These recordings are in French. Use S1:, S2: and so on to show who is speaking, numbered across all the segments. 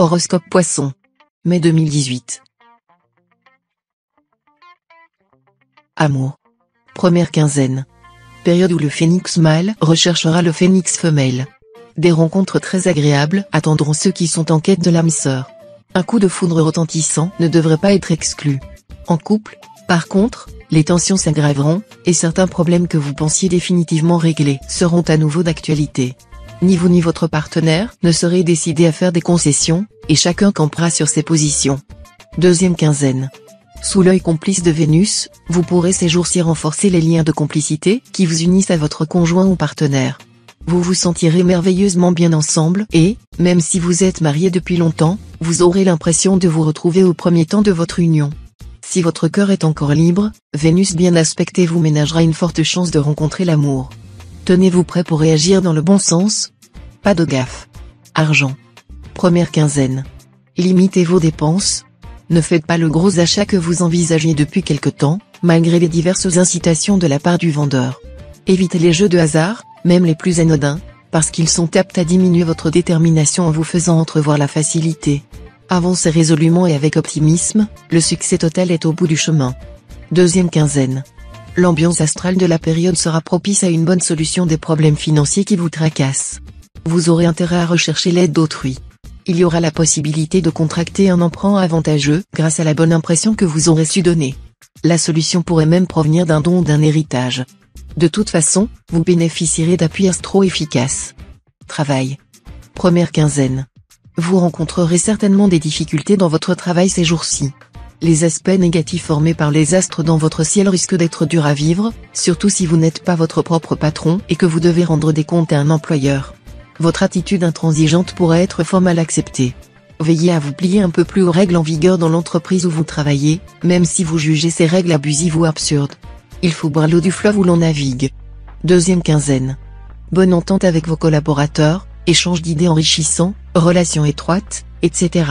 S1: Horoscope Poisson. Mai 2018. Amour. Première quinzaine. Période où le phénix mâle recherchera le phénix femelle. Des rencontres très agréables attendront ceux qui sont en quête de l'âme sœur. Un coup de foudre retentissant ne devrait pas être exclu. En couple, par contre, les tensions s'aggraveront, et certains problèmes que vous pensiez définitivement réglés seront à nouveau d'actualité. Ni vous ni votre partenaire ne serez décidé à faire des concessions, et chacun campera sur ses positions. Deuxième quinzaine. Sous l'œil complice de Vénus, vous pourrez ces jours-ci renforcer les liens de complicité qui vous unissent à votre conjoint ou partenaire. Vous vous sentirez merveilleusement bien ensemble et, même si vous êtes marié depuis longtemps, vous aurez l'impression de vous retrouver au premier temps de votre union. Si votre cœur est encore libre, Vénus bien aspectée vous ménagera une forte chance de rencontrer l'amour. Tenez-vous prêt pour réagir dans le bon sens. Pas de gaffe. Argent. Première quinzaine. Limitez vos dépenses. Ne faites pas le gros achat que vous envisagiez depuis quelque temps, malgré les diverses incitations de la part du vendeur. Évitez les jeux de hasard, même les plus anodins, parce qu'ils sont aptes à diminuer votre détermination en vous faisant entrevoir la facilité. Avancez résolument et avec optimisme, le succès total est au bout du chemin. Deuxième quinzaine. L'ambiance astrale de la période sera propice à une bonne solution des problèmes financiers qui vous tracassent. Vous aurez intérêt à rechercher l'aide d'autrui. Il y aura la possibilité de contracter un emprunt avantageux grâce à la bonne impression que vous aurez su donner. La solution pourrait même provenir d'un don ou d'un héritage. De toute façon, vous bénéficierez d'appuis astro efficaces. Travail. Première quinzaine. Vous rencontrerez certainement des difficultés dans votre travail ces jours-ci. Les aspects négatifs formés par les astres dans votre ciel risquent d'être durs à vivre, surtout si vous n'êtes pas votre propre patron et que vous devez rendre des comptes à un employeur. Votre attitude intransigeante pourrait être fort mal acceptée. Veillez à vous plier un peu plus aux règles en vigueur dans l'entreprise où vous travaillez, même si vous jugez ces règles abusives ou absurdes. Il faut boire l'eau du fleuve où l'on navigue. Deuxième quinzaine. Bonne entente avec vos collaborateurs, échange d'idées enrichissants, relations étroites, etc.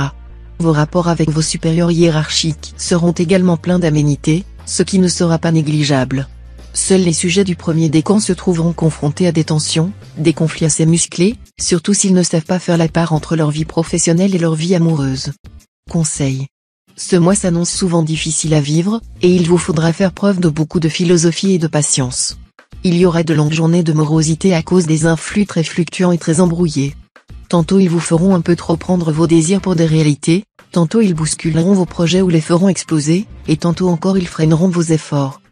S1: Vos rapports avec vos supérieurs hiérarchiques seront également pleins d'aménités, ce qui ne sera pas négligeable. Seuls les sujets du premier décan se trouveront confrontés à des tensions, des conflits assez musclés, surtout s'ils ne savent pas faire la part entre leur vie professionnelle et leur vie amoureuse. Conseil. Ce mois s'annonce souvent difficile à vivre, et il vous faudra faire preuve de beaucoup de philosophie et de patience. Il y aura de longues journées de morosité à cause des influx très fluctuants et très embrouillés. Tantôt ils vous feront un peu trop prendre vos désirs pour des réalités, tantôt ils bousculeront vos projets ou les feront exploser, et tantôt encore ils freineront vos efforts.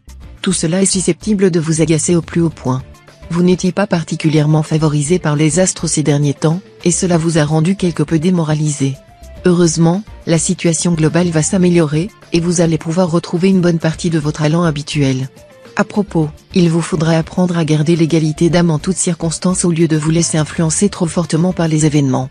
S1: Tout cela est susceptible de vous agacer au plus haut point. Vous n'étiez pas particulièrement favorisé par les astres ces derniers temps, et cela vous a rendu quelque peu démoralisé. Heureusement, la situation globale va s'améliorer, et vous allez pouvoir retrouver une bonne partie de votre allant habituel. À propos, il vous faudra apprendre à garder l'égalité d'âme en toutes circonstances au lieu de vous laisser influencer trop fortement par les événements.